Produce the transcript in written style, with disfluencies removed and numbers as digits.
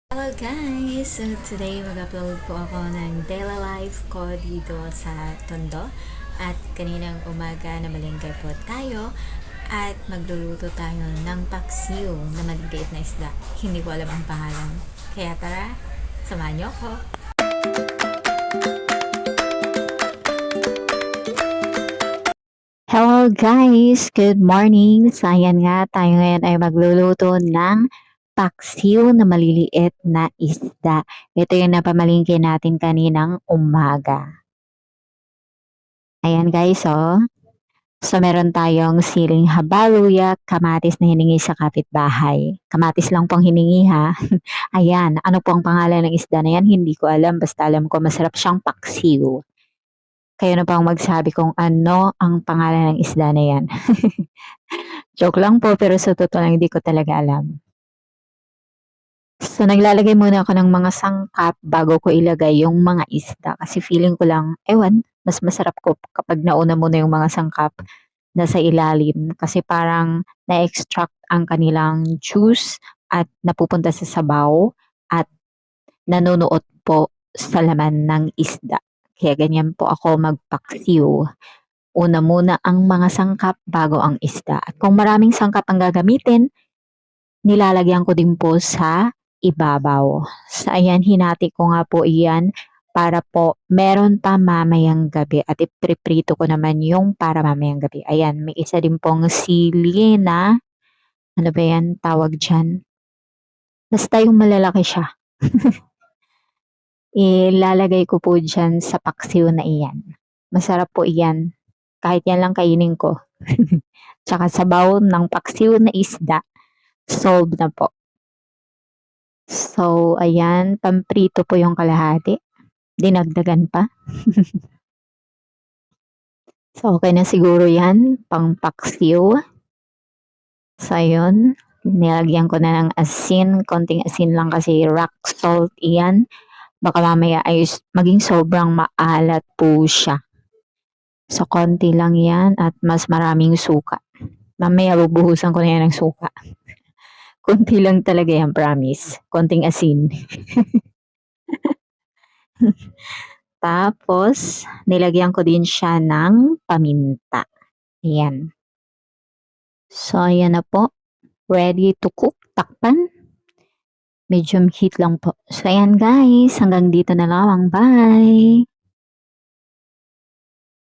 Hello guys! So today mag-upload po ako ng daily life ko dito sa Tondo. At kaninang umaga na malingkay po tayo at magluluto tayo ng paksiw na maliliit na isda. Hindi ko alam ang pangalan. Kaya tara, samahan niyo ako! Hello guys! Good morning! So ayan nga, tayo ngayon ay magluluto ng paksiw na maliliit na isda. Ito yung napamalingki natin kaninang umaga. Ayan guys, oh. So meron tayong siling habaluya, kamatis na hiningi sa kapitbahay. Kamatis lang pong hiningi ha. Ayan, ano pong pangalan ng isda na yan? Hindi ko alam, basta alam ko masarap siyang paksiw. Kayo na pang magsabi kung ano ang pangalan ng isda na yan. Joke lang po, pero sa totoo lang hindi ko talaga alam. So, naglalagay muna ako ng mga sangkap bago ko ilagay yung mga isda. Kasi feeling ko lang, ewan, mas masarap ko kapag nauna muna yung mga sangkap na sa ilalim. Kasi parang na-extract ang kanilang juice at napupunta sa sabaw at nanonood po sa laman ng isda. Kaya ganyan po ako magpaksiw. Una muna ang mga sangkap bago ang isda. At kung maraming sangkap ang gagamitin, nilalagyan ko din po sa ibabaw. So, ayan, hinati ko nga po iyan para po meron pa mamayang gabi at ipriprito ko naman yung para mamayang gabi. Ayan, may isa din pong sili na, ano ba yan tawag dyan? Basta yung malalaki siya. Ilalagay ko po dyan sa paksiw na iyan. Masarap po iyan. Kahit yan lang kainin ko. Tsaka sabaw ng paksiw na isda. Solve na po. So, ayan, pamprito po yung kalahati. Dinagdagan pa. So, okay na siguro yan, pang paksiw. So, ayun, nilagyan ko na ng asin, konting asin lang kasi rock salt iyan. Baka mamaya ay maging sobrang maalat po siya. So, konti lang yan at mas maraming suka. Mamaya bubuhusan ko na yan ng suka. Konti lang talaga yan, promise. Konting asin. Tapos, nilagyan ko din siya ng paminta. Ayan. So, ayan na po. Ready to cook. Takpan. Medium heat lang po. So, ayan guys. Hanggang dito na lang. Bye!